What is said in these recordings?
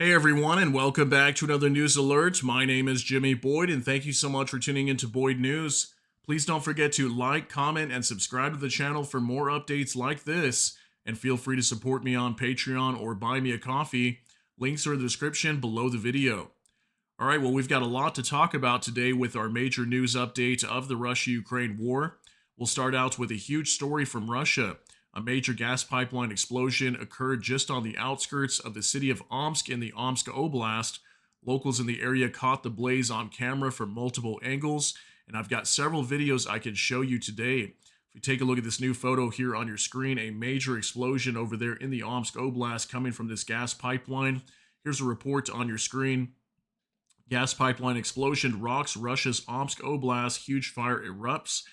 Hey everyone, and welcome back to another news alert. My name is Jimmy Boyd, and thank you so much for tuning into Boyd News. Please don't forget to like, comment, and subscribe to the channel for more updates like this. And feel free to support me on Patreon or buy me a coffee. Links are in the description below the video. All right, well, we've got a lot to talk about today with our major news update of the Russia-Ukraine war. We'll start out with a huge story from Russia. A major gas pipeline explosion occurred just on the outskirts of the city of Omsk in the Omsk Oblast. Locals in the area caught the blaze on camera from multiple angles, and I've got several videos I can show you today. If you take a look at this new photo here on your screen, a major explosion over there in the Omsk Oblast coming from this gas pipeline. Here's a report on your screen. Gas pipeline explosion rocks Russia's Omsk Oblast. Huge fire erupts.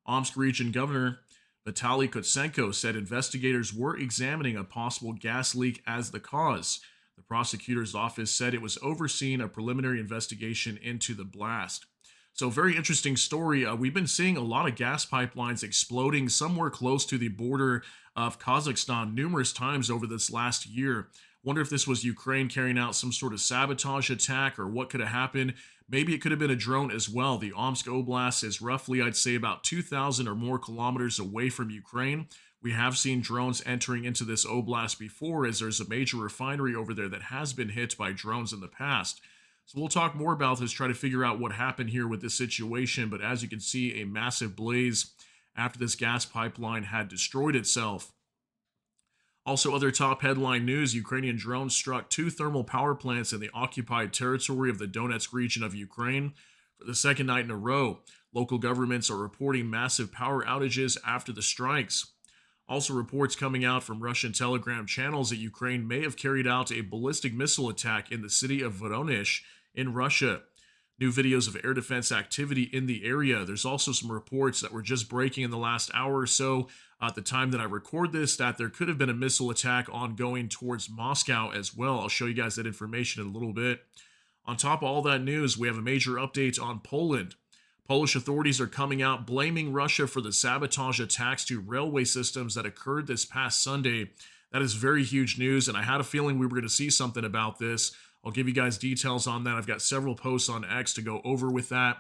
Omsk region governor Vitaly Kutsenko said investigators were examining a possible gas leak as the cause. The prosecutor's office said it was overseeing a preliminary investigation into the blast. So, very interesting story. We've been seeing a lot of gas pipelines exploding somewhere close to the border of Kazakhstan numerous times over this last year. Wonder if this was Ukraine carrying out some sort of sabotage attack or what could have happened. Maybe it could have been a drone as well. The Omsk Oblast is roughly, I'd say, about 2,000 or more kilometers away from Ukraine. We have seen drones entering into this oblast before, as there's a major refinery over there that has been hit by drones in the past. So we'll talk more about this, try to figure out what happened here with this situation. But as you can see, a massive blaze after this gas pipeline had destroyed itself. Also, other top headline news: Ukrainian drones struck two thermal power plants in the occupied territory of the Donetsk region of Ukraine for the second night in a row. Local governments are reporting massive power outages after the strikes. Also, reports coming out from Russian Telegram channels that Ukraine may have carried out a ballistic missile attack in the city of Voronezh in Russia. New videos of air defense activity in the area. There's also some reports that were just breaking in the last hour or so at the time that I record this that there could have been a missile attack ongoing towards Moscow as well. I'll show you guys that information in a little bit. On top of all that news, we have a major update on Poland. Polish authorities are coming out blaming Russia for the sabotage attacks to railway systems that occurred this past Sunday. That is very huge news, and I had a feeling we were going to see something about this. I'll give you guys details on that. I've got several posts on X to go over with that.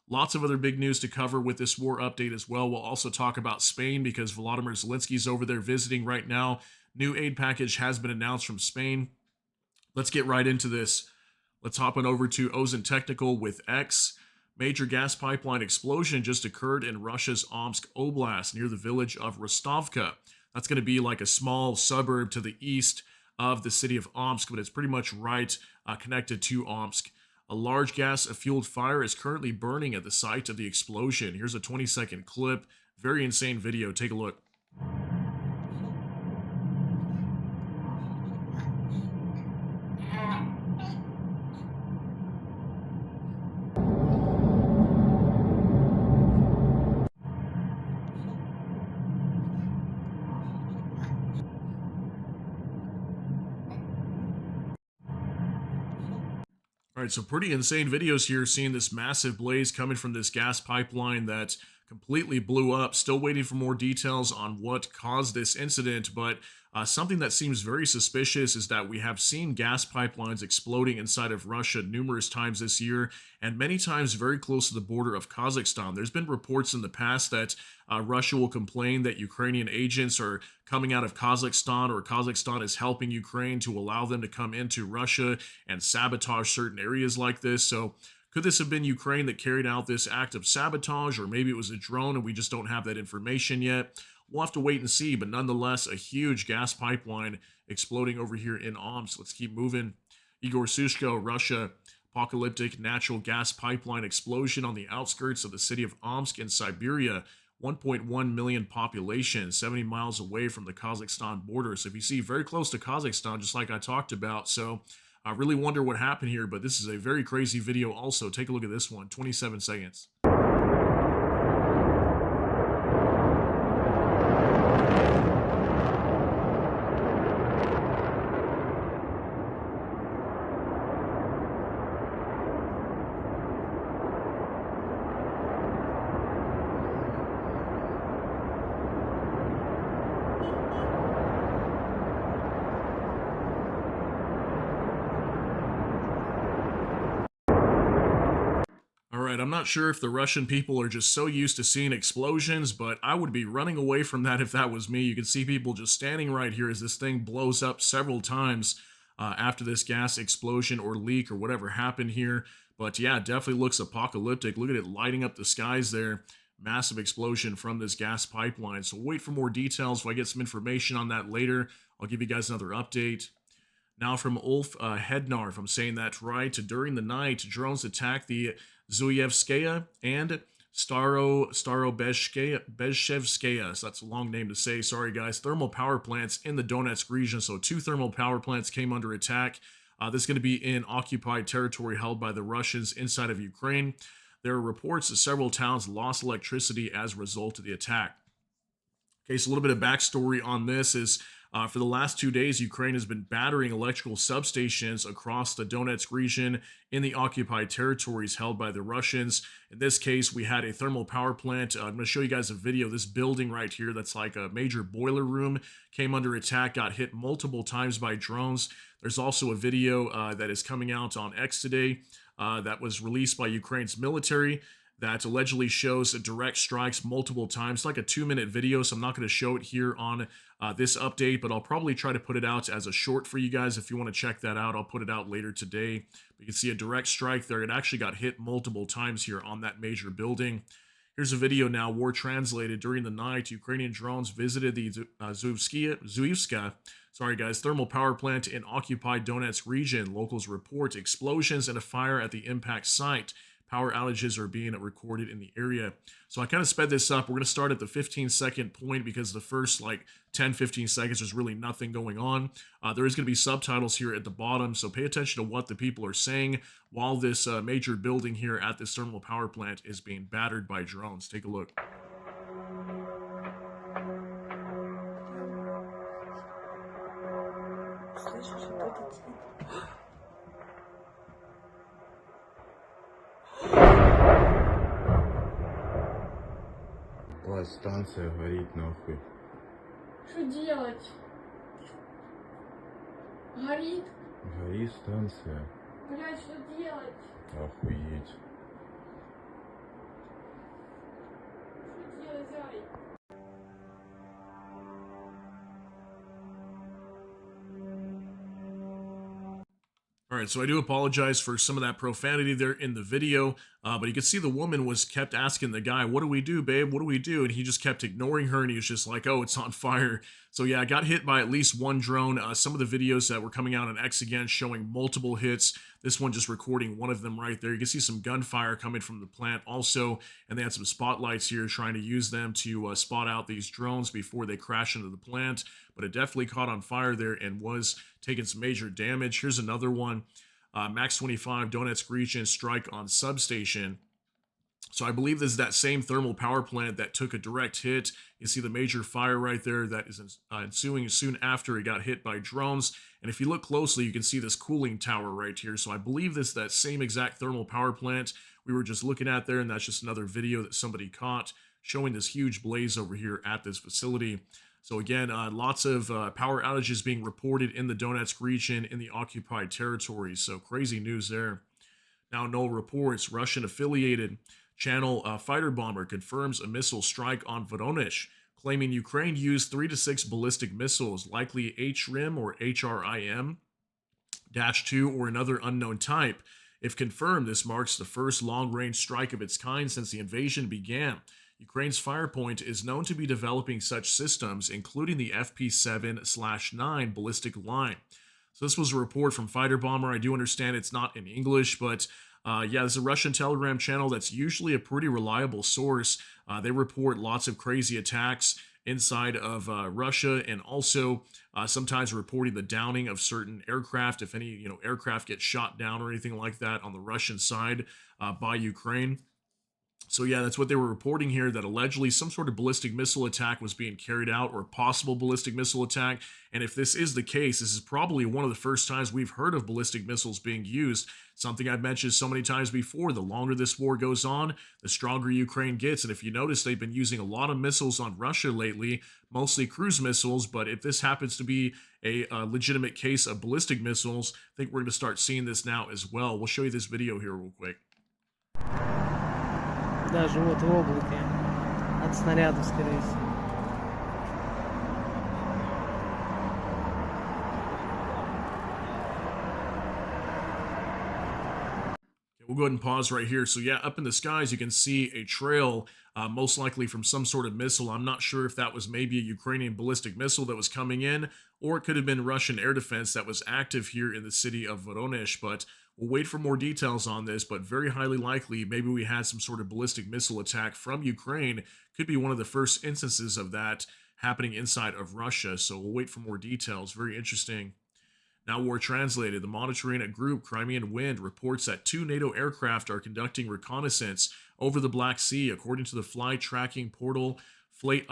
Lots of other big news to cover with this war update as well. We'll also talk about Spain because Volodymyr Zelensky's over there visiting right now. New aid package has been announced from Spain. Let's get right into this. Let's hop on over to Ozen Technical with X. Major gas pipeline explosion just occurred in Russia's Omsk Oblast near the village of Rostovka. That's going to be like a small suburb to the east of the city of Omsk, but it's pretty much right connected to Omsk. A large gas-fueled fire is currently burning at the site of the explosion. Here's a 20-second clip. Very insane video. Take a look. All right, so pretty insane videos here, seeing this massive blaze coming from this gas pipeline that completely blew up. Still waiting for more details on what caused this incident, but something that seems very suspicious is that we have seen gas pipelines exploding inside of Russia numerous times this year, and many times very close to the border of Kazakhstan. There's been reports in the past that Russia will complain that Ukrainian agents are coming out of Kazakhstan, or Kazakhstan is helping Ukraine to allow them to come into Russia and sabotage certain areas like this. So could this have been Ukraine that carried out this act of sabotage, or maybe it was a drone and we just don't have that information yet? We'll have to wait and see, but nonetheless, a huge gas pipeline exploding over here in Omsk. Let's keep moving. Igor Sushko, Russia. Apocalyptic natural gas pipeline explosion on the outskirts of the city of Omsk in Siberia. 1.1 million population, 70 miles away from the Kazakhstan border. So if you see, very close to Kazakhstan, just like I talked about. So I really wonder what happened here, but this is a very crazy video also. Take a look at this one, 27 seconds. right, I'm not sure if the Russian people are just so used to seeing explosions, but I would be running away from that if that was me. You can see people just standing right here as this thing blows up several times after this gas explosion or leak or whatever happened here. But yeah, it definitely looks apocalyptic. Look at it lighting up the skies there. Massive explosion from this gas pipeline. So wait for more details. If I get some information on that later, I'll give you guys another update. Now from Ulf Hednar, if I'm saying that right, during the night, drones attacked the Zuyevskaya and Bezhevskaya. So that's a long name to say. Sorry, guys. Thermal power plants in the Donetsk region. So two thermal power plants came under attack. This is going to be in occupied territory held by the Russians inside of Ukraine. There are reports that several towns lost electricity as a result of the attack. Okay, so a little bit of backstory on this is for the last 2 days, Ukraine has been battering electrical substations across the Donetsk region in the occupied territories held by the Russians. In this case, we had a thermal power plant. I'm going to show you guys a video. This building right here, that's like a major boiler room, came under attack, got hit multiple times by drones. There's also a video that is coming out on X today that was released by Ukraine's military that allegedly shows direct strikes multiple times. It's like a 2-minute video, so I'm not going to show it here on this update, but I'll probably try to put it out as a short for you guys. If you want to check that out, I'll put it out later today. You can see a direct strike there. It actually got hit multiple times here on that major building. Here's a video now, war translated. During the night, Ukrainian drones visited the Zuivska, thermal power plant in occupied Donetsk region. Locals report explosions and a fire at the impact site. Power outages are being recorded in the area. So I kind of sped this up. We're going to start at the 15-second point because the first 10-15 seconds there's really nothing going on. There is going to be subtitles here at the bottom, so pay attention to what the people are saying while this major building here at this thermal power plant is being battered by drones. Take a look. Станция горит нахуй. Что делать? Горит? Горит станция. Блядь, что делать? Охуеть. Что делать, Зай? All right, so I do apologize for some of that profanity there in the video, but you can see the woman was kept asking the guy, "What do we do, babe? What do we do?" And he just kept ignoring her, and he was just like, "Oh, it's on fire." So yeah, I got hit by at least one drone. Some of the videos that were coming out on X again showing multiple hits. This one just recording one of them right there. You can see some gunfire coming from the plant also, and they had some spotlights here trying to use them to spot out these drones before they crash into the plant. But it definitely caught on fire there and was taking some major damage. Here's another one. Max 25 Donetsk region strike on substation. So I believe this is that same thermal power plant that took a direct hit. You see the major fire right there that is ensuing soon after it got hit by drones. And if you look closely, you can see this cooling tower right here. So I believe this is that same exact thermal power plant we were just looking at there. And that's just another video that somebody caught showing this huge blaze over here at this facility. So again, lots of power outages being reported in the Donetsk region in the occupied territories. So crazy news there. Now, no reports. Russian-affiliated channel fighter bomber confirms a missile strike on Voronezh, claiming Ukraine used 3 to 6 ballistic missiles, likely HRIM or HRIM-2 or another unknown type. If confirmed, this marks the first long-range strike of its kind since the invasion began. Ukraine's Firepoint is known to be developing such systems, including the FP7/9 ballistic line. So this was a report from Fighter Bomber. I do understand it's not in English, but yeah, there's a Russian Telegram channel that's usually a pretty reliable source. They report lots of crazy attacks inside of Russia, and also sometimes reporting the downing of certain aircraft, if any aircraft get shot down or anything like that on the Russian side by Ukraine. So yeah, that's what they were reporting here, that allegedly some sort of ballistic missile attack was being carried out, or possible ballistic missile attack. And if this is the case, this is probably one of the first times we've heard of ballistic missiles being used. Something I've mentioned so many times before. The longer this war goes on, the stronger Ukraine gets. And if you notice, they've been using a lot of missiles on Russia lately, mostly cruise missiles. But if this happens to be a legitimate case of ballistic missiles, I think we're going to start seeing this now as well. We'll show you this video here real quick. Даже вот в облаке. От снарядов, скорее всего. We'll go ahead and pause right here. So, yeah, up in the skies, you can see a trail, most likely from some sort of missile. I'm not sure if that was maybe a Ukrainian ballistic missile that was coming in, or it could have been Russian air defense that was active here in the city of Voronezh. But we'll wait for more details on this. But very highly likely, maybe we had some sort of ballistic missile attack from Ukraine. Could be one of the first instances of that happening inside of Russia. So, we'll wait for more details. Very interesting. Now, war translated. The monitoring group Crimean Wind reports that two NATO aircraft are conducting reconnaissance over the Black Sea, according to the flight tracking portal Flight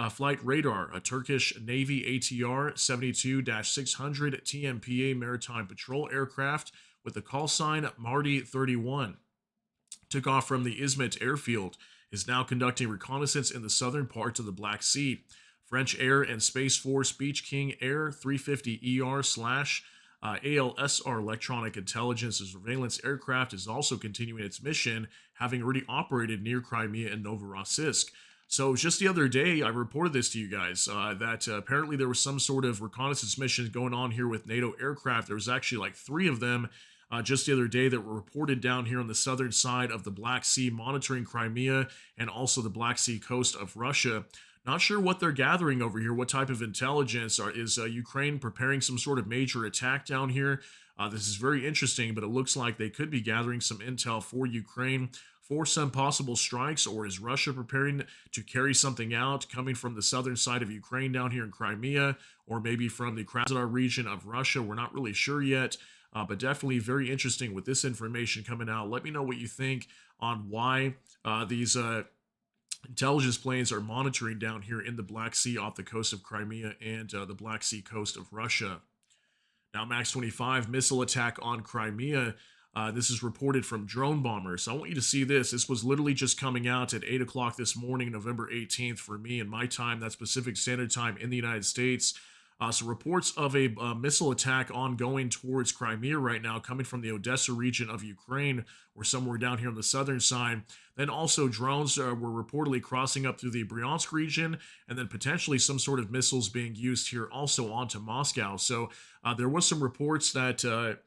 Radar, a Turkish Navy ATR 72 600 TMPA maritime patrol aircraft with the call sign Marty 31. Took off from the Izmit airfield, is now conducting reconnaissance in the southern parts of the Black Sea. French Air and Space Force Beach King Air 350 ER slash ALSR electronic intelligence and surveillance aircraft is also continuing its mission, having already operated near Crimea and Novorossiysk. So just the other day, I reported this to you guys that apparently there was some sort of reconnaissance mission going on here with NATO aircraft. There was actually like three of them just the other day that were reported down here on the southern side of the Black Sea, monitoring Crimea and also the Black Sea coast of Russia. Not sure what they're gathering over here, what type of intelligence. Is Ukraine preparing some sort of major attack down here? This is very interesting, but it looks like they could be gathering some intel for Ukraine for some possible strikes, or is Russia preparing to carry something out coming from the southern side of Ukraine down here in Crimea, or maybe from the Krasnodar region of Russia? We're not really sure yet, but definitely very interesting with this information coming out. Let me know what you think on why these intelligence planes are monitoring down here in the Black Sea off the coast of Crimea and the Black Sea coast of Russia. Now, Max 25 missile attack on Crimea. This is reported from drone bombers. So I want you to see this. This was literally just coming out at 8 o'clock this morning, November 18th, for me and my time. That's Pacific Standard Time in the United States. So reports of a missile attack ongoing towards Crimea right now, coming from the Odessa region of Ukraine, or somewhere down here on the southern side. Then also drones were reportedly crossing up through the Bryansk region, and then potentially some sort of missiles being used here also onto Moscow. So there was some reports that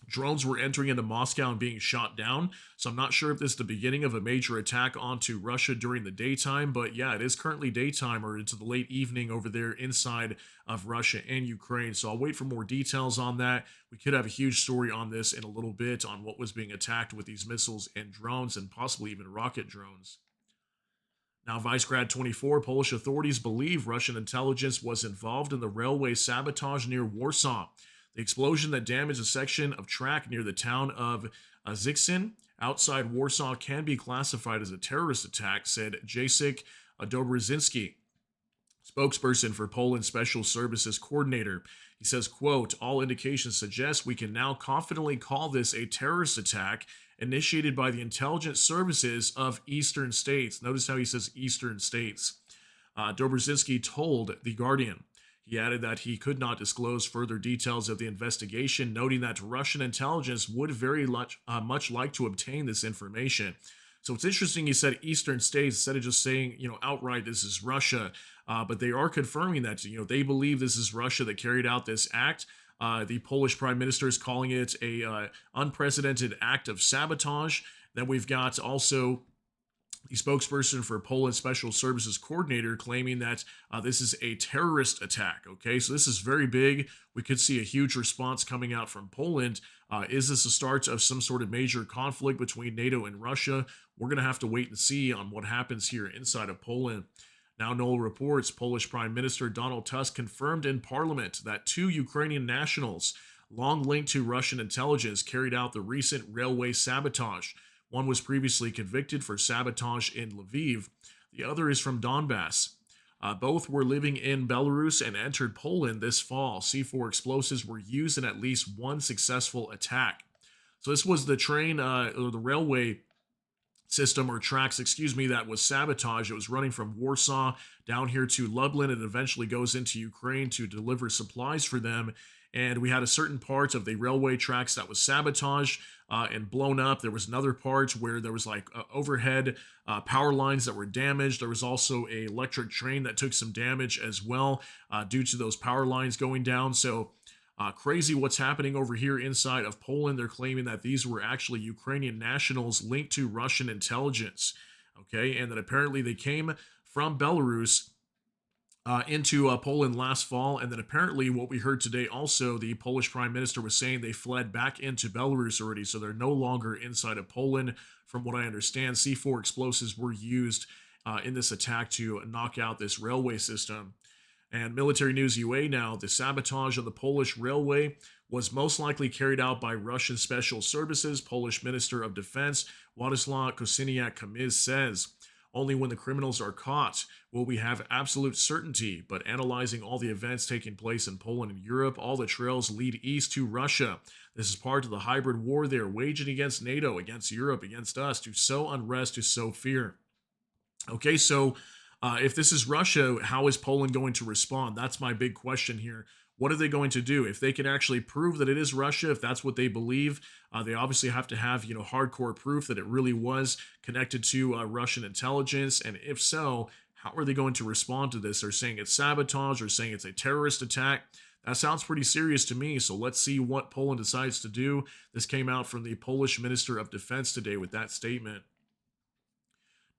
drones were entering into Moscow and being shot down. So I'm not sure if this is the beginning of a major attack onto Russia during the daytime, but yeah, it is currently daytime or into the late evening over there inside of Russia and Ukraine. So I'll wait for more details on that. We could have a huge story on this in a little bit on what was being attacked with these missiles and drones, and possibly even rocket drones. Now, Vicegrad 24, Polish authorities believe Russian intelligence was involved in the railway sabotage near Warsaw. The explosion that damaged a section of track near the town of Ziksin outside Warsaw can be classified as a terrorist attack, said Jacek Dobrzinski, spokesperson for Poland's Special Services Coordinator. He says, quote, all indications suggest we can now confidently call this a terrorist attack initiated by the intelligence services of eastern states. Notice how he says eastern states. Dobrzinski told The Guardian. He added that he could not disclose further details of the investigation, noting that Russian intelligence would very much like to obtain this information. So it's interesting he said eastern states instead of just saying, outright this is Russia. But they are confirming that, they believe this is Russia that carried out this act. The Polish prime minister is calling it a unprecedented act of sabotage. Then we've got also the spokesperson for Poland's Special Services Coordinator claiming that this is a terrorist attack. Okay, so this is very big. We could see a huge response coming out from Poland. Is this the start of some sort of major conflict between NATO and Russia? We're going to have to wait and see on what happens here inside of Poland. Now, Noel reports Polish Prime Minister Donald Tusk confirmed in Parliament that two Ukrainian nationals long linked to Russian intelligence carried out the recent railway sabotage. One was previously convicted for sabotage in Lviv. The other is from Donbass. Both were living in Belarus and entered Poland this fall. C4 explosives were used in at least one successful attack. So this was the train, or the railway system or tracks, that was sabotaged. It was running from Warsaw down here to Lublin and eventually goes into Ukraine to deliver supplies for them. And we had a certain part of the railway tracks that was sabotaged. and blown up. There was another part where there was like overhead power lines that were damaged. There was also a electric train that took some damage as well due to those power lines going down. So crazy what's happening over here inside of Poland. They're claiming that these were actually Ukrainian nationals linked to Russian intelligence. Okay, and that apparently they came from Belarus into Poland last fall. And then apparently, what we heard today also, the Polish prime minister was saying they fled back into Belarus already. So they're no longer inside of Poland. From what I understand, C4 explosives were used in this attack to knock out this railway system. And military news UA now, the sabotage of the Polish railway was most likely carried out by Russian special services, Polish Minister of Defense Władysław Kosiniak-Kamysz says. Only when the criminals are caught will we have absolute certainty, but analyzing all the events taking place in Poland and Europe, all the trails lead east to Russia. This is part of the hybrid war they're waging against NATO, against Europe, against us, to sow unrest, to sow fear. Okay, so if this is Russia, how is Poland going to respond? That's my big question here. What are they going to do? If they can actually prove that it is Russia, if that's what they believe, they obviously have to have, hardcore proof that it really was connected to Russian intelligence. And if so, how are they going to respond to this? They're saying it's sabotage or saying it's a terrorist attack. That sounds pretty serious to me. So let's see what Poland decides to do. This came out from the Polish Minister of Defense today with that statement.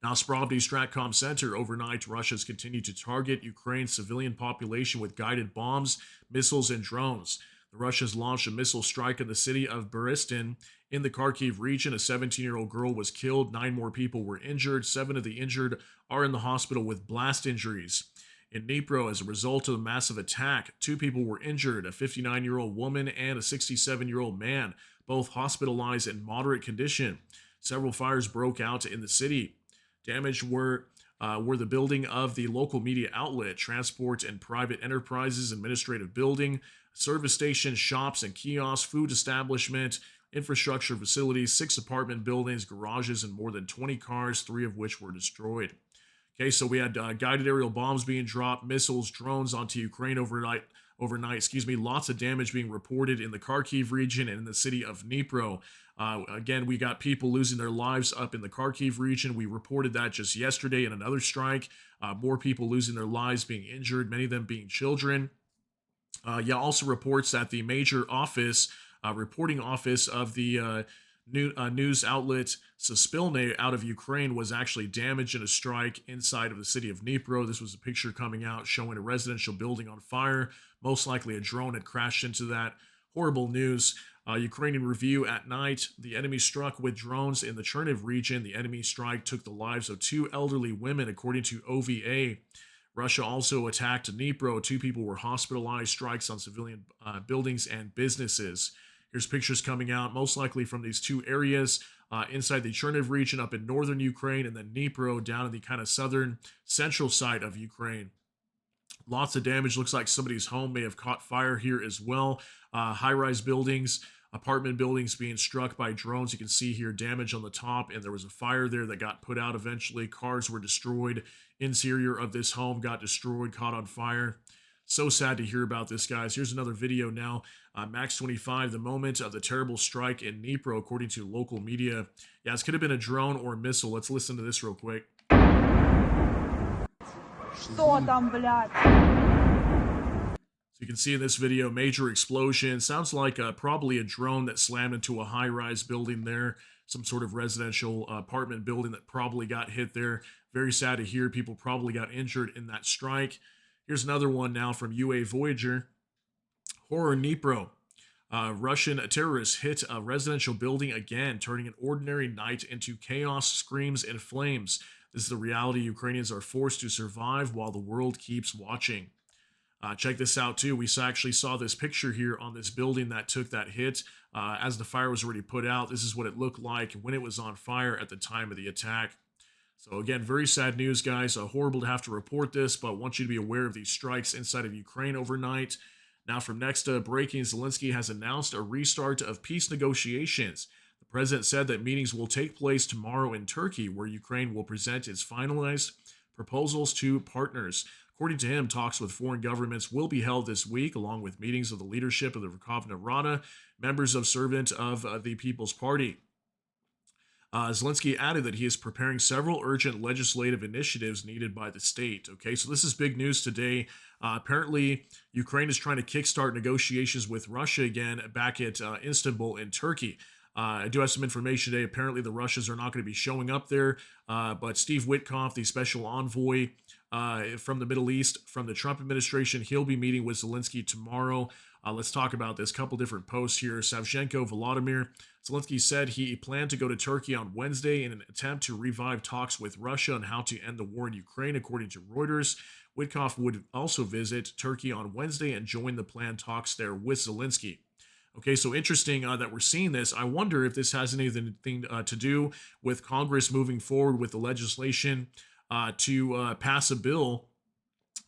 Now, Spravdy Stratcom Center overnight, Russia's continued to target Ukraine's civilian population with guided bombs, missiles, and drones. The Russians launched a missile strike in the city of Buristin in the Kharkiv region. A 17-year-old girl was killed. 9 more people were injured. 7 of the injured are in the hospital with blast injuries. In Dnipro, as a result of the massive attack, 2 people were injured, a 59-year-old woman and a 67-year-old man, both hospitalized in moderate condition. Several fires broke out in the city. Damaged were the building of the local media outlet, transport and private enterprises, administrative building, service stations, shops and kiosks, food establishment, infrastructure facilities, 6 apartment buildings, garages, and more than 20 cars, 3 of which were destroyed. Okay, so we had guided aerial bombs being dropped, missiles, drones onto Ukraine overnight. Lots of damage being reported in the Kharkiv region and in the city of Dnipro. Again, we got people losing their lives up in the Kharkiv region. We reported that just yesterday in another strike. More people losing their lives, being injured, many of them being children. Also reports that the major office, reporting office of the news outlet Suspilne out of Ukraine was actually damaged in a strike inside of the city of Dnipro. This was a picture coming out showing a residential building on fire. Most likely a drone had crashed into that. Horrible news. Ukrainian review at night. The enemy struck with drones in the Cherniv region. The enemy strike took the lives of 2 elderly women, according to OVA. Russia also attacked Dnipro. 2 people were hospitalized. Strikes on civilian buildings and businesses. Here's pictures coming out, most likely from these 2 areas inside the Cherniv region up in northern Ukraine, and then Dnipro down in the kind of southern central side of Ukraine. Lots of damage. Looks like somebody's home may have caught fire here as well. High-rise buildings, apartment buildings being struck by drones. You can see here damage on the top, and there was a fire there that got put out eventually. Cars were destroyed. Interior of this home got destroyed, caught on fire. So sad to hear about this, guys. Here's another video now. Max 25, the moment of the terrible strike in Dnipro, according to local media. Yeah, this could have been a drone or a missile. Let's listen to this real quick. Что там, блядь? So you can see in this video, major explosion. Sounds like probably a drone that slammed into a high-rise building there. Some sort of residential apartment building that probably got hit there. Very sad to hear. People probably got injured in that strike. Here's another one now from UA Voyager. Horror Dnipro. Russian terrorists hit a residential building again, turning an ordinary night into chaos, screams, and flames. This is the reality Ukrainians are forced to survive while the world keeps watching. Check this out too. We actually saw this picture here on this building that took that hit as the fire was already put out. This is what it looked like when it was on fire at the time of the attack. So again, very sad news, guys. Horrible to have to report this, but want you to be aware of these strikes inside of Ukraine overnight. Now from next breaking, Zelensky has announced a restart of peace negotiations. The president said that meetings will take place tomorrow in Turkey, where Ukraine will present its finalized proposals to partners. According to him, talks with foreign governments will be held this week, along with meetings of the leadership of the Verkhovna Rada, members of Servant of the People's Party. Zelensky added that he is preparing several urgent legislative initiatives needed by the state. Okay, so this is big news today. Apparently, Ukraine is trying to kickstart negotiations with Russia again back at Istanbul in Turkey. I do have some information today. Apparently, the Russians are not going to be showing up there, but Steve Witkoff, the special envoy from the Middle East from the Trump administration, he'll be meeting with Zelensky tomorrow. Let's talk about this. Couple different posts here. Savchenko Volodymyr Zelensky said he planned to go to Turkey on Wednesday in an attempt to revive talks with Russia on how to end the war in Ukraine, according to Reuters. Witkoff would also visit Turkey on Wednesday and join the planned talks there with Zelensky. Okay, so interesting that we're seeing this. I wonder if this has anything to do with Congress moving forward with the legislation to pass a bill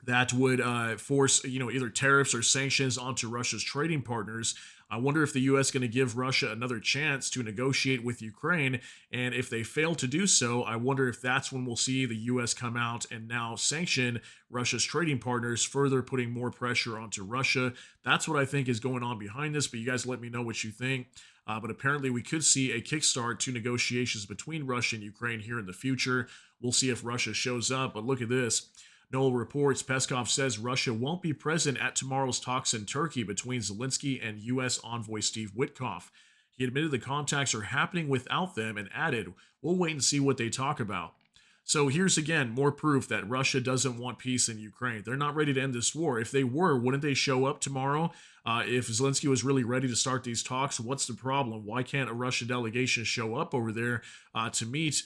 that would force, either tariffs or sanctions onto Russia's trading partners. I wonder if the U.S. going to give Russia another chance to negotiate with Ukraine, and if they fail to do so, I wonder if that's when we'll see the U.S. come out and now sanction Russia's trading partners, further putting more pressure onto Russia. That's what I think is going on behind this, but you guys let me know what you think. But apparently we could see a kickstart to negotiations between Russia and Ukraine here in the future. We'll see if Russia shows up, but look at this. Noel reports Peskov says Russia won't be present at tomorrow's talks in Turkey between Zelensky and U.S. envoy Steve Witkoff. He admitted the contacts are happening without them and added, "We'll wait and see what they talk about." So here's again more proof that Russia doesn't want peace in Ukraine. They're not ready to end this war. If they were, wouldn't they show up tomorrow? If Zelensky was really ready to start these talks, what's the problem? Why can't a Russian delegation show up over there to meet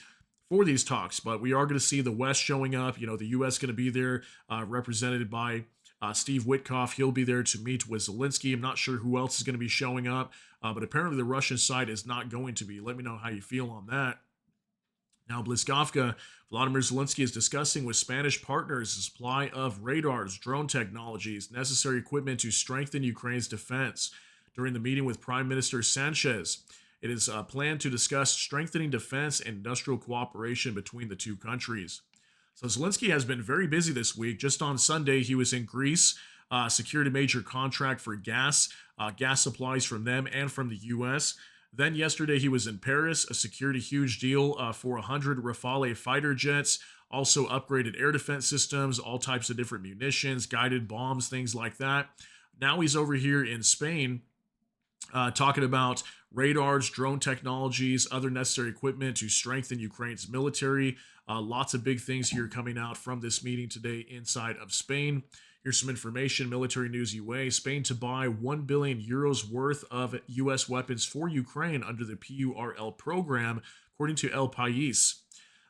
for these talks? But we are going to see the West showing up. The U.S. going to be there, represented by Steve Witkoff. He'll be there to meet with Zelensky. I'm not sure who else is going to be showing up, but apparently the Russian side is not going to be. Let me know how you feel on that. Now, Blizkovka, Vladimir Zelensky is discussing with Spanish partners the supply of radars, drone technologies, necessary equipment to strengthen Ukraine's defense. During the meeting with Prime Minister Sanchez, it is planned to discuss strengthening defense and industrial cooperation between the two countries. So Zelensky has been very busy this week. Just on Sunday, he was in Greece, secured a major contract for gas supplies from them and from the U.S. Then yesterday, he was in Paris, secured a huge deal for 100 Rafale fighter jets, also upgraded air defense systems, all types of different munitions, guided bombs, things like that. Now he's over here in Spain, talking about radars, drone technologies, other necessary equipment to strengthen Ukraine's military. Lots of big things here coming out from this meeting today inside of Spain. Here's some information, Military News UA. Spain to buy 1 billion euros worth of U.S. weapons for Ukraine under the PURL program, according to El País.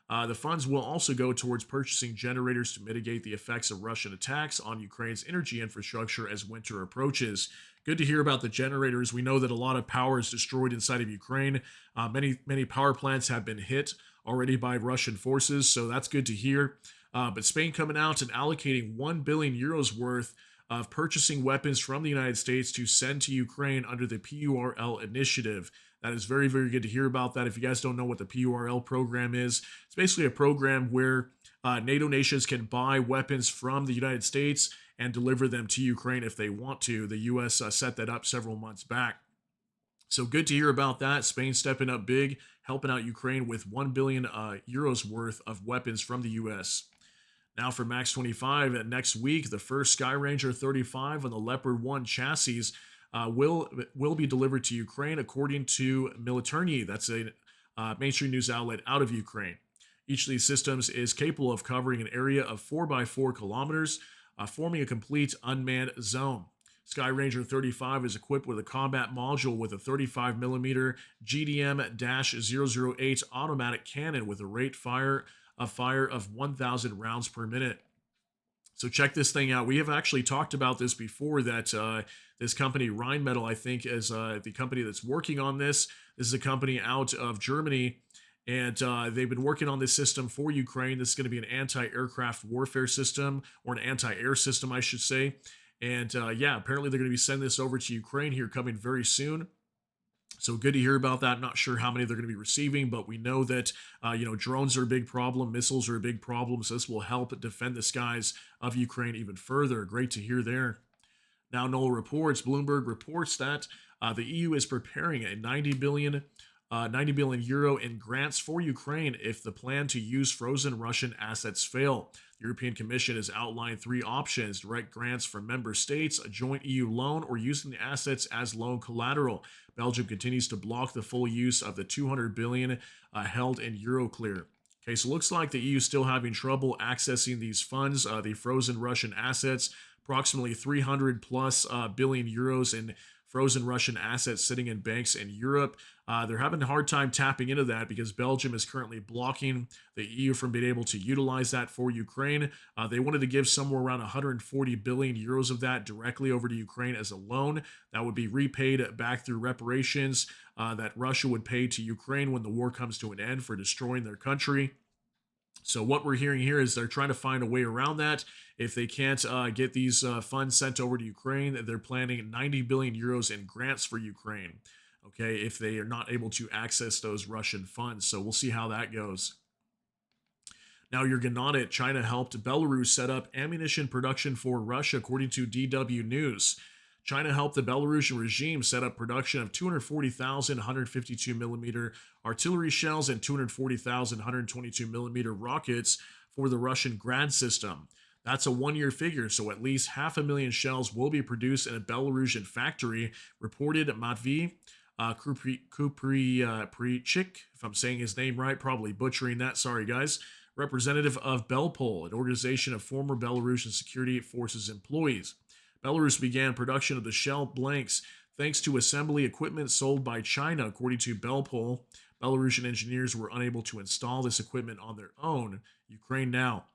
The funds will also go towards purchasing generators to mitigate the effects of Russian attacks on Ukraine's energy infrastructure as winter approaches. Good to hear about the generators. We know that a lot of power is destroyed inside of Ukraine. Many power plants have been hit already by Russian forces, so that's good to hear. But Spain coming out and allocating 1 billion euros worth of purchasing weapons from the United States to send to Ukraine under the PURL initiative. That is very, very good to hear about that. If you guys don't know what the PURL program is, it's basically a program where NATO nations can buy weapons from the United States and deliver them to Ukraine if they want to. The U.S. Set that up several months back. So good to hear about that. Spain stepping up big, helping out Ukraine with 1 billion euros worth of weapons from the U.S. Now for Max 25, next week, the first Skyranger 35 on the Leopard 1 chassis will be delivered to Ukraine, according to Militarny. That's a mainstream news outlet out of Ukraine. Each of these systems is capable of covering an area of 4 by 4 kilometers, forming a complete unmanned zone. Skyranger 35 is equipped with a combat module with a 35mm GDM-008 automatic cannon with a rate of fire of 1,000 rounds per minute. So check this thing out. We have actually talked about this before, that this company, Rheinmetall, I think, is the company that's working on this. This is a company out of Germany, and they've been working on this system for Ukraine. This is going to be an anti-aircraft warfare system, or an anti-air system, I should say. And apparently they're going to be sending this over to Ukraine here coming very soon. So good to hear about that. Not sure how many they're going to be receiving, but we know that drones are a big problem, missiles are a big problem. So this will help defend the skies of Ukraine even further. Great to hear there. Now, Noel reports, Bloomberg reports that the EU is preparing a 90 billion euro in grants for Ukraine if the plan to use frozen Russian assets fail. The European Commission has outlined three options: direct grants from member states, a joint EU loan, or using the assets as loan collateral. Belgium continues to block the full use of the 200 billion held in Euroclear. Okay, so it looks like the EU is still having trouble accessing these funds, the frozen Russian assets, approximately 300 plus billion euros in frozen Russian assets sitting in banks in Europe. They're having a hard time tapping into that because Belgium is currently blocking the EU from being able to utilize that for Ukraine. They wanted to give somewhere around 140 billion euros of that directly over to Ukraine as a loan that would be repaid back through reparations that Russia would pay to Ukraine when the war comes to an end for destroying their country. So what we're hearing here is they're trying to find a way around that. If they can't get these funds sent over to Ukraine, they're planning 90 billion euros in grants for Ukraine. Okay, if they are not able to access those Russian funds. So we'll see how that goes. Now, you're gonna nod it. China helped Belarus set up ammunition production for Russia, according to DW News. China helped the Belarusian regime set up production of 240,000 152 millimeter artillery shells and 240,000 122 millimeter rockets for the Russian Grad system. That's a 1 year figure, so at least 500,000 shells will be produced in a Belarusian factory, reported Matvey Kuprichik, if I'm saying his name right, probably butchering that, sorry guys, representative of Belpol, an organization of former Belarusian security forces employees. Belarus began production of the shell blanks thanks to assembly equipment sold by China, according to Belpol. Belarusian engineers were unable to install this equipment on their own. Ukraine now.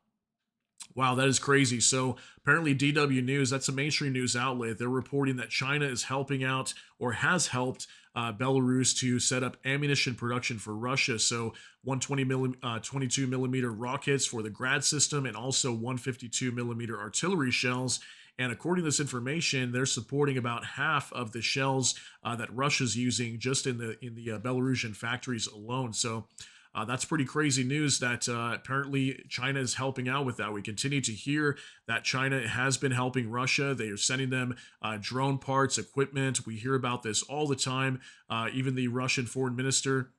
Wow, that is crazy. So apparently DW News, that's a mainstream news outlet, they're reporting that China is helping out or has helped Belarus to set up ammunition production for Russia. So 22 millimeter rockets for the Grad system and also 152 millimeter artillery shells. And according to this information, they're supporting about half of the shells that Russia's using just in the Belarusian factories alone. So that's pretty crazy news that apparently China is helping out with that. We continue to hear that China has been helping Russia. They are sending them drone parts, equipment. We hear about this all the time. Even the Russian foreign minister,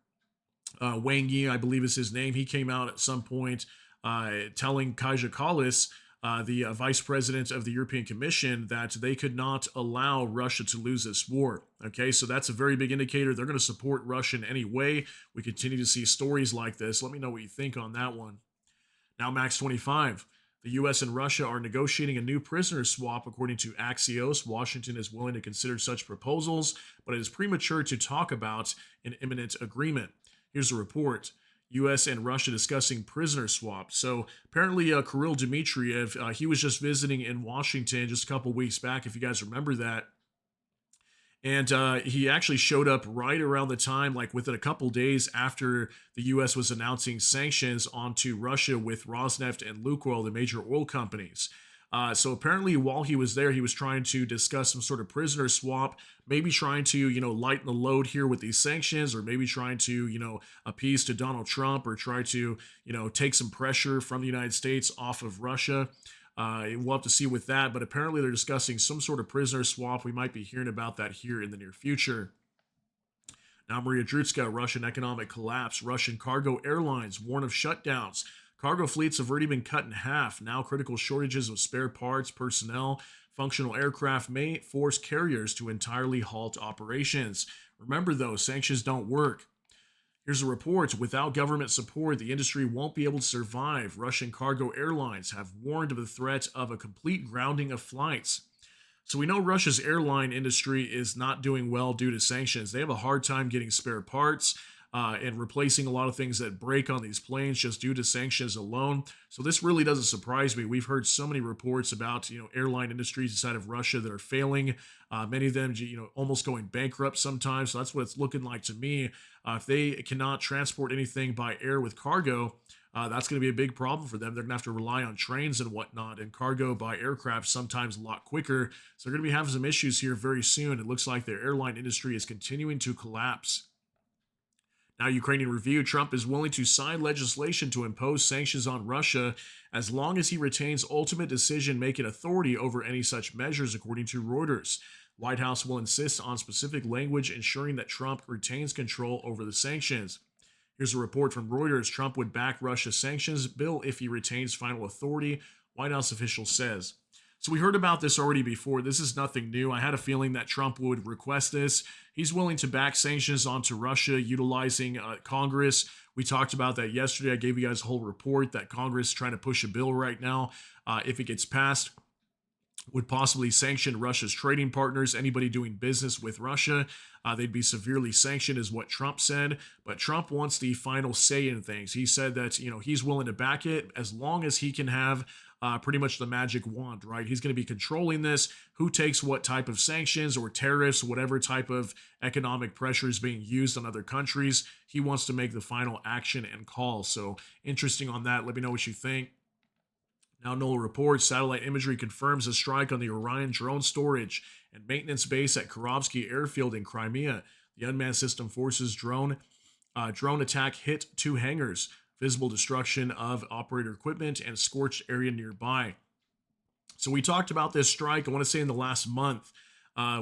Wang Yi, I believe is his name, he came out at some point telling Kaja Kallas, the vice president of the European Commission, that they could not allow Russia to lose this war. Okay, so that's a very big indicator. They're going to support Russia in any way. We continue to see stories like this. Let me know what you think on that one. Now, Max 25. The U.S. and Russia are negotiating a new prisoner swap, according to Axios. Washington is willing to consider such proposals, but it is premature to talk about an imminent agreement. Here's a report. U.S. and Russia discussing prisoner swap. So apparently Kirill Dmitriev, he was just visiting in Washington just a couple weeks back, if you guys remember that. And he actually showed up right around the time, like within a couple days after the U.S. was announcing sanctions onto Russia with Rosneft and Lukoil, the major oil companies. So apparently while he was there, he was trying to discuss some sort of prisoner swap, maybe trying to, lighten the load here with these sanctions, or maybe trying to, appease to Donald Trump, or try to, take some pressure from the United States off of Russia. We'll have to see with that, but apparently they're discussing some sort of prisoner swap. We might be hearing about that here in the near future. Now, Maria Drutska, Russian economic collapse. Russian cargo airlines warn of shutdowns. Cargo fleets have already been cut in half. Now critical shortages of spare parts, personnel, functional aircraft may force carriers to entirely halt operations. Remember though, sanctions don't work. Here's a report. Without government support, the industry won't be able to survive. Russian cargo airlines have warned of the threat of a complete grounding of flights. So we know Russia's airline industry is not doing well due to sanctions. They have a hard time getting spare parts and replacing a lot of things that break on these planes just due to sanctions alone. So this really doesn't surprise me. We've heard so many reports about airline industries inside of Russia that are failing. Many of them almost going bankrupt sometimes. So that's what it's looking like to me. If they cannot transport anything by air with cargo, that's going to be a big problem for them. They're going to have to rely on trains and whatnot, and cargo by aircraft sometimes a lot quicker. So they're going to be having some issues here very soon. It looks like their airline industry is continuing to collapse. Now, Ukrainian Review: Trump is willing to sign legislation to impose sanctions on Russia as long as he retains ultimate decision making authority over any such measures, according to Reuters. White House will insist on specific language ensuring that Trump retains control over the sanctions. Here's a report from Reuters: Trump would back Russia's sanctions bill if he retains final authority, White House official says. So we heard about this already before. This is nothing new. I had a feeling that Trump would request this. He's willing to back sanctions onto Russia utilizing Congress. We talked about that yesterday. I gave you guys a whole report that Congress is trying to push a bill right now. If it gets passed, would possibly sanction Russia's trading partners, anybody doing business with Russia. They'd be severely sanctioned, is what Trump said. But Trump wants the final say in things. He said that, he's willing to back it as long as he can have pretty much the magic wand, right? He's going to be controlling this, who takes what type of sanctions or tariffs, whatever type of economic pressure is being used on other countries. He wants to make the final action and call. So interesting on that. Let me know what you think. Now, NOLA reports: satellite imagery confirms a strike on the Orion drone storage and maintenance base at Kurovsky airfield in Crimea. The unmanned system forces drone attack hit 2 hangars, visible destruction of operator equipment, and scorched area nearby. So we talked about this strike, I want to say in the last month.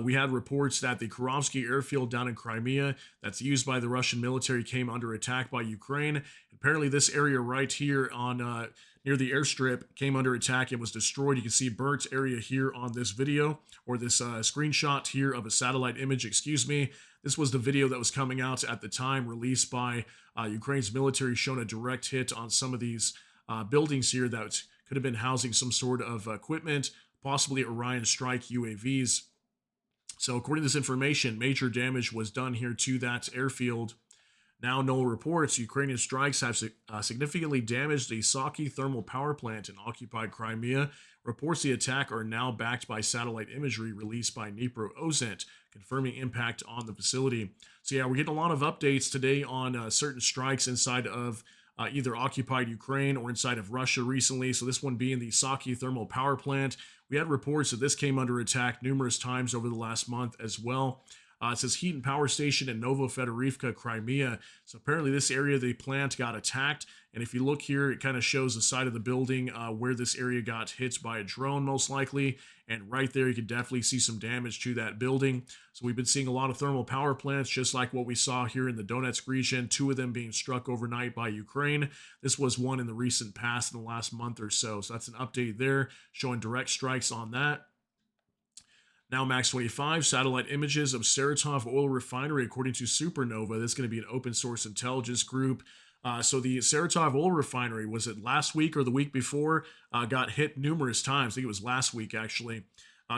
We had reports that the Kurovsky airfield down in Crimea that's used by the Russian military came under attack by Ukraine. Apparently this area right here on near the airstrip came under attack and was destroyed. You can see burnt area here on this video, or this screenshot here of a satellite image, excuse me. This was the video that was coming out at the time, released by Ukraine's military, showing a direct hit on some of these buildings here that could have been housing some sort of equipment, possibly Orion strike UAVs. So according to this information, major damage was done here to that airfield. Now, NOLA reports Ukrainian strikes have significantly damaged the Saki thermal power plant in occupied Crimea. Reports the attack are now backed by satellite imagery released by Dnipro Ozent, confirming impact on the facility. So yeah, we're getting a lot of updates today on certain strikes inside of either occupied Ukraine or inside of Russia recently. So this one being the Saki thermal power plant. We had reports that this came under attack numerous times over the last month as well. It says heat and power station in Novofedorivka, Crimea. So apparently this area of the plant got attacked. And if you look here, it kind of shows the side of the building where this area got hit by a drone most likely. And right there, you can definitely see some damage to that building. So we've been seeing a lot of thermal power plants, just like what we saw here in the Donetsk region, 2 of them being struck overnight by Ukraine. This was one in the recent past, in the last month or so. So that's an update there, showing direct strikes on that. Now, Max 25, satellite images of Saratov oil refinery, according to Supernova. This is going to be an open source intelligence group. So the Saratov oil refinery, was it last week or the week before, got hit numerous times. I think it was last week, actually.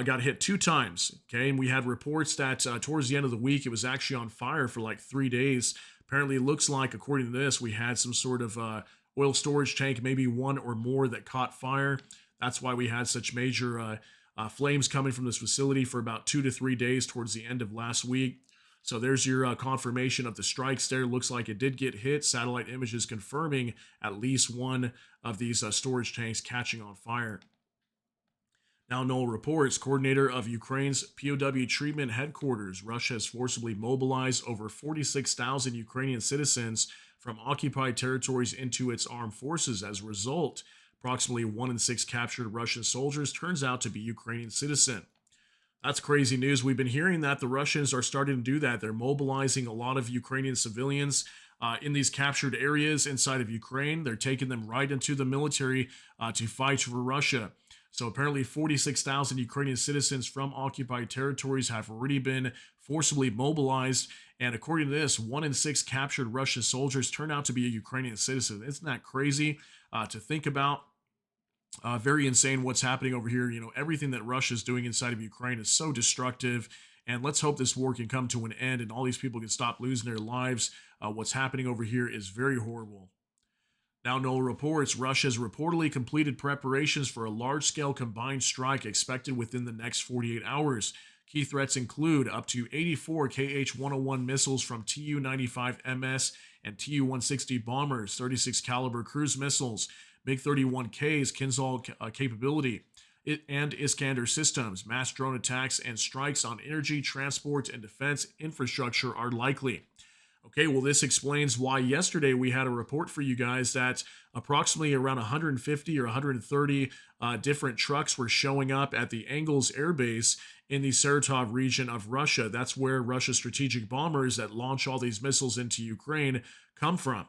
Got hit 2 times, okay? And we had reports that towards the end of the week, it was actually on fire for like 3 days. Apparently, it looks like, according to this, we had some sort of oil storage tank, maybe 1 or more, that caught fire. That's why we had such major flames coming from this facility for about 2 to 3 days towards the end of last week. So there's your confirmation of the strikes there. Looks like it did get hit. Satellite images confirming at least one of these storage tanks catching on fire. Now, NOLA reports coordinator of Ukraine's POW treatment headquarters. Russia has forcibly mobilized over 46,000 Ukrainian citizens from occupied territories into its armed forces. As a result, approximately 1 in 6 captured Russian soldiers turns out to be Ukrainian citizen. That's crazy news. We've been hearing that the Russians are starting to do that. They're mobilizing a lot of Ukrainian civilians in these captured areas inside of Ukraine. They're taking them right into the military to fight for Russia. So apparently 46,000 Ukrainian citizens from occupied territories have already been forcibly mobilized. And according to this, 1 in 6 captured Russian soldiers turn out to be a Ukrainian citizen. Isn't that crazy to think about? Very insane what's happening over here. Everything that Russia is doing inside of Ukraine is so destructive. And let's hope this war can come to an end and all these people can stop losing their lives. What's happening over here is very horrible. Now, NOLA reports Russia has reportedly completed preparations for a large-scale combined strike expected within the next 48 hours. Key threats include up to 84 Kh-101 missiles from Tu-95MS and Tu-160 bombers, 36 caliber cruise missiles, MiG-31Ks, Kinzhal capability, and Iskander systems. Mass drone attacks and strikes on energy, transport, and defense infrastructure are likely. Okay, well, this explains why yesterday we had a report for you guys that approximately around 150 or 130 different trucks were showing up at the Engels Air Base in the Saratov region of Russia. That's where Russia's strategic bombers that launch all these missiles into Ukraine come from.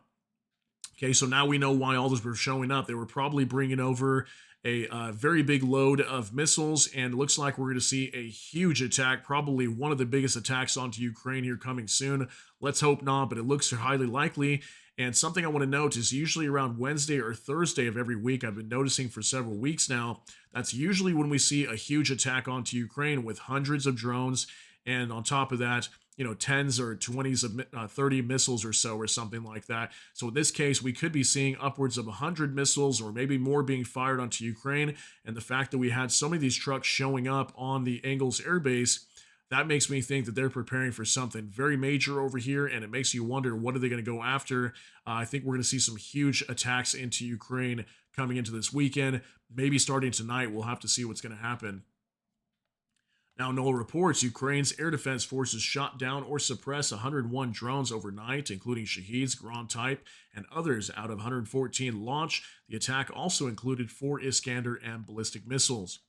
Okay, so now we know why all those were showing up. They were probably bringing over a very big load of missiles, and it looks like we're going to see a huge attack, probably one of the biggest attacks onto Ukraine here coming soon. Let's hope not, but it looks highly likely. And something I want to note is usually around Wednesday or Thursday of every week, I've been noticing for several weeks now, that's usually when we see a huge attack onto Ukraine with hundreds of drones, and on top of that, tens or 20s of 30 missiles or so, or something like that. So in this case, we could be seeing upwards of 100 missiles or maybe more being fired onto Ukraine. And the fact that we had so many of these trucks showing up on the Engels Air Base, that makes me think that they're preparing for something very major over here. And it makes you wonder, what are they going to go after? I think we're going to see some huge attacks into Ukraine coming into this weekend. Maybe starting tonight, we'll have to see what's going to happen. Now, NOAA reports Ukraine's air defense forces shot down or suppressed 101 drones overnight, including Shaheeds, Grand type, and others out of 114 launched. The attack also included 4 Iskander and ballistic missiles.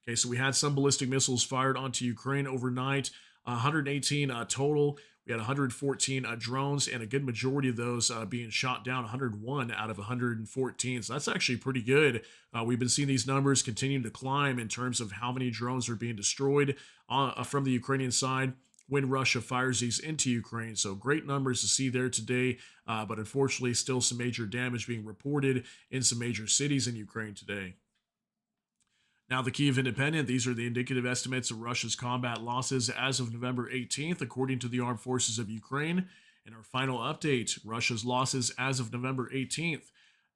Okay, so we had some ballistic missiles fired onto Ukraine overnight, 118 total. We had 114 drones, and a good majority of those being shot down, 101 out of 114. So that's actually pretty good. We've been seeing these numbers continue to climb in terms of how many drones are being destroyed from the Ukrainian side when Russia fires these into Ukraine. So great numbers to see there today, but unfortunately still some major damage being reported in some major cities in Ukraine today. Now, the Kyiv Independent, these are the indicative estimates of Russia's combat losses as of November 18th, according to the Armed Forces of Ukraine. In our final update, Russia's losses as of November 18th,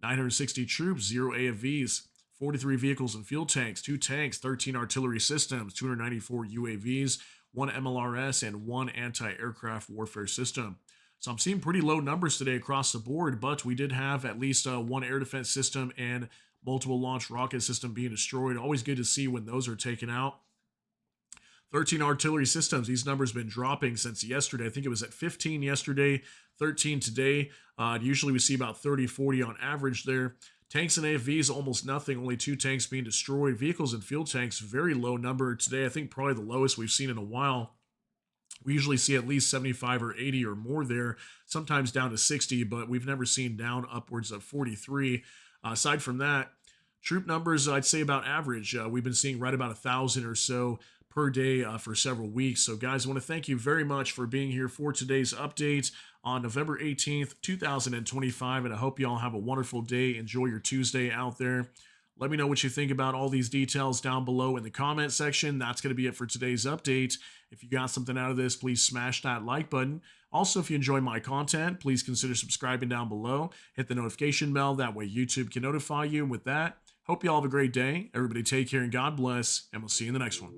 960 troops, 0 AFVs, 43 vehicles and fuel tanks, 2 tanks, 13 artillery systems, 294 UAVs, 1 MLRS, and 1 anti-aircraft warfare system. So I'm seeing pretty low numbers today across the board, but we did have at least 1 air defense system and multiple launch rocket system being destroyed. Always good to see when those are taken out. 13 artillery systems. These numbers have been dropping since yesterday. I think it was at 15 yesterday, 13 today. Usually we see about 30, 40 on average there. Tanks and AFVs, almost nothing. Only 2 tanks being destroyed. Vehicles and fuel tanks, very low number today. I think probably the lowest we've seen in a while. We usually see at least 75 or 80 or more there, sometimes down to 60, but we've never seen down upwards of 43. Aside from that, troop numbers, I'd say about average. We've been seeing right about 1,000 or so per day for several weeks. So, guys, I want to thank you very much for being here for today's update on November 18th, 2025, and I hope you all have a wonderful day. Enjoy your Tuesday out there. Let me know what you think about all these details down below in the comment section. That's going to be it for today's update. If you got something out of this, please smash that like button. Also, if you enjoy my content, please consider subscribing down below. Hit the notification bell. That way YouTube can notify you. And with that, hope you all have a great day. Everybody take care and God bless, and we'll see you in the next one.